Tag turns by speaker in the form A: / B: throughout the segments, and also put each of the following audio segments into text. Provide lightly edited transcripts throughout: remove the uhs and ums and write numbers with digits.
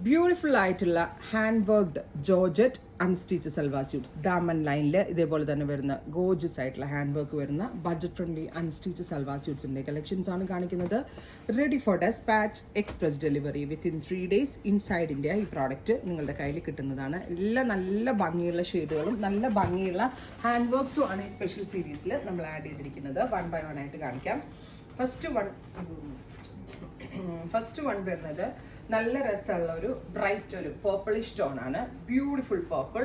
A: Beautiful ആയിട്ടുള്ള hand worked georgette unstitch salwar suits ദാമൻ ലൈനിൽ ഇതേപോലെ തന്നെ വരുന്ന ഗോർജസ് ആയിട്ടുള്ള ഹാൻഡ് വർക്ക് വരുന്ന ബഡ്ജറ്റ് ഫ്രണ്ട്ലി അൺസ്റ്റിച്ച് സൽവാർ സ്യൂട്ട്സിൻ്റെ കളക്ഷൻസ് ആണ് കാണിക്കുന്നത്. Ready for despatch express delivery within 3 days inside India. ഈ പ്രോഡക്റ്റ് നിങ്ങളുടെ കയ്യിൽ കിട്ടുന്നതാണ്. എല്ലാം നല്ല ഭംഗിയുള്ള ഷെയ്ഡുകളും നല്ല ഭംഗിയുള്ള ഹാൻഡ് വർക്ക്സും ആണ് ഈ സ്പെഷ്യൽ സീരീസിൽ നമ്മൾ ആഡ് ചെയ്തിരിക്കുന്നത്. 1 by 1 ആയിട്ട് കാണിക്കാം. ഫസ്റ്റ് വൺ വരുന്നത് നല്ല രസമുള്ള ഒരു ബ്രൈറ്റ് ഒരു പേർപ്പിളിഷ് ടോൺ ആണ്. Beautiful purple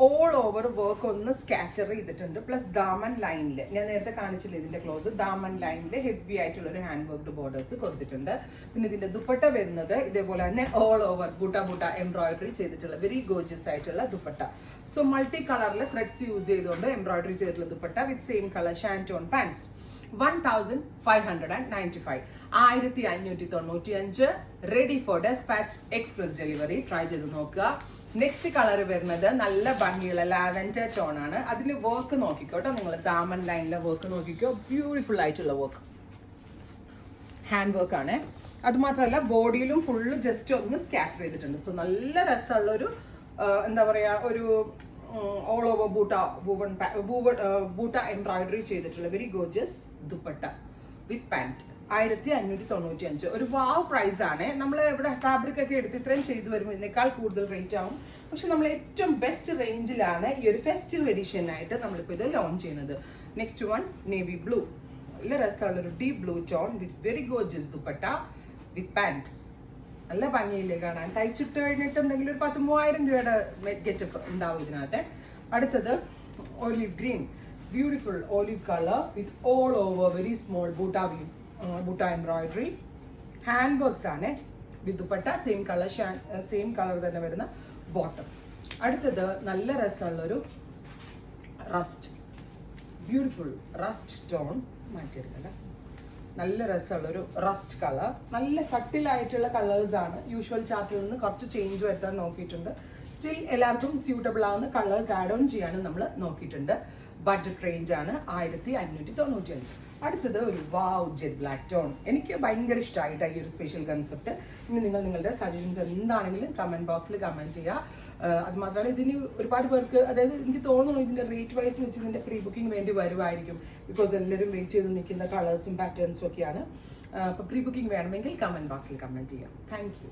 A: all over work ഒന്ന് സ്കാറ്റർ ചെയ്തിട്ടുണ്ട്. പ്ലസ് ദാമൻ ലൈനിൽ ഞാൻ നേരത്തെ കാണിച്ചില്ല ഇതിന്റെ ക്ലോസ് ദാമൻ ലൈനിൽ ഹെവി ആയിട്ടുള്ള ഒരു ഹാൻഡ് വർക്ക്ഡ് ബോർഡേഴ്സ് കൊടുത്തിട്ടുണ്ട്. പിന്നെ ഇതിന്റെ ദുപ്പട്ട വരുന്നത് ഇതേപോലെ തന്നെ ഓൾ ഓവർ ബൂട്ട എംബ്രോയിഡറി ചെയ്തിട്ടുള്ള വെരി ഗോർജിയസ് ആയിട്ടുള്ള ദുപ്പട്ട. സോ മൾട്ടി കളറിൽ ത്രെഡ്സ് യൂസ് ചെയ്തുകൊണ്ട് എംബ്രോയിഡറി ചെയ്തിട്ടുള്ള dupatta with same colour shantoon pants. 1595 1595 ready for despatch express delivery. Try ചെയ്ത് നോക്കുക. നെക്സ്റ്റ് കളർ വരുന്നത് നല്ല ഭംഗിയുള്ള ലാവൻഡർ ടോൺ ആണ്. അതിന് വർക്ക് നോക്കിക്കോട്ടോ, നിങ്ങൾ ദാമൻ ലൈനിലെ വർക്ക് നോക്കിക്കോ. ബ്യൂട്ടിഫുൾ ആയിട്ടുള്ള വർക്ക് ഹാൻഡ് വർക്ക് ആണ്. അതുമാത്രമല്ല ബോഡിയിലും ഫുള്ള് ജസ്റ്റ് ഒന്ന് സ്കാറ്റർ ചെയ്തിട്ടുണ്ട്. സോ നല്ല രസമുള്ള ഒരു എന്താ പറയാ ഒരു ഓൾ ഓവർ ബൂട്ട എംബ്രോയിഡറി ചെയ്തിട്ടുള്ള വെരി ഗോർജിയസ് ദുപ്പട്ട വിത്ത് പാൻറ്. 1595 ഒരു വാവ് പ്രൈസ് ആണ്. നമ്മൾ ഇവിടെ ഫാബ്രിക് ഒക്കെ എടുത്ത് ഇത്രയും ചെയ്തു വരുമ്പോൾ ഇതിനേക്കാൾ കൂടുതൽ റേറ്റ് ആവും. പക്ഷെ നമ്മൾ ഏറ്റവും ബെസ്റ്റ് റേഞ്ചിലാണ് ഈ ഒരു ഫെസ്റ്റിവൽ എഡിഷൻ ആയിട്ട് നമ്മളിപ്പോൾ ഇത് ലോഞ്ച് ചെയ്യുന്നത്. Next one navy blue. നല്ല രസമുള്ള ഒരു deep blue tone with very gorgeous dupatta with pant. നല്ല ഭംഗിയില്ലേ കാണാൻ. തയ്ച്ചിട്ട് കഴിഞ്ഞിട്ടുണ്ടെങ്കിൽ ഒരു 10,000 രൂപയുടെ ഗെറ്റപ്പ് ഉണ്ടാവും ഇതിനകത്ത്. അടുത്തത് olive green. Beautiful olive colour with all over very small buta embroidery hand works ആണ് വിത്ത് ദുപ്പട്ട സെയിം കളർ തന്നെ വരുന്ന ബോട്ടം. അടുത്തത് നല്ല രസമുള്ളൊരു റസ്റ്റ് ബ്യൂട്ടിഫുൾ റസ്റ്റ് ടോൺ മാറ്റിയെടുക്കണ്ട. നല്ല രസമുള്ളൊരു റസ്റ്റ് കളർ. നല്ല സട്ടിലായിട്ടുള്ള കളേഴ്സ് ആണ്. യൂഷ്വൽ ചാർട്ടിൽ നിന്ന് കുറച്ച് ചേഞ്ച് വരുത്താൻ നോക്കിയിട്ടുണ്ട്. സ്റ്റിൽ എല്ലാവർക്കും സ്യൂട്ടബിൾ ആവുന്ന കളേഴ്സ് ആഡ് ഓൺ ചെയ്യാനും നമ്മൾ നോക്കിയിട്ടുണ്ട്. ബഡ്ജറ്റ് റേഞ്ച് ആണ് 1595. അടുത്തത് ഒരു വാവ് ജെറ്റ് ബ്ലാക്ക് ടോൺ. എനിക്ക് ഭയങ്കര ഇഷ്ടമായിട്ടാണ് ഈ ഒരു സ്പെഷ്യൽ കൺസെപ്റ്റ്. ഇനി നിങ്ങൾ നിങ്ങളുടെ സജഷൻസ് എന്താണെങ്കിലും കമന്റ് ബോക്സിൽ കമന്റ് ചെയ്യുക. അത് മാത്രമല്ല ഇതിന് ഒരുപാട് പേർക്ക്, അതായത് എനിക്ക് തോന്നുന്നു ഇതിന്റെ റേറ്റ് വൈസ് വെച്ച് ഇതിന്റെ പ്രീ ബുക്കിംഗ് വേണ്ടി വരുമായിരിക്കും. ബിക്കോസ് എല്ലാവരും വെയിറ്റ് ചെയ്ത് നിൽക്കുന്ന കളേഴ്സും പാറ്റേൺസും ഒക്കെയാണ്. അപ്പോൾ പ്രീ ബുക്കിംഗ് വേണമെങ്കിൽ കമന്റ് ബോക്സിൽ കമന്റ് ചെയ്യാം. Thank you.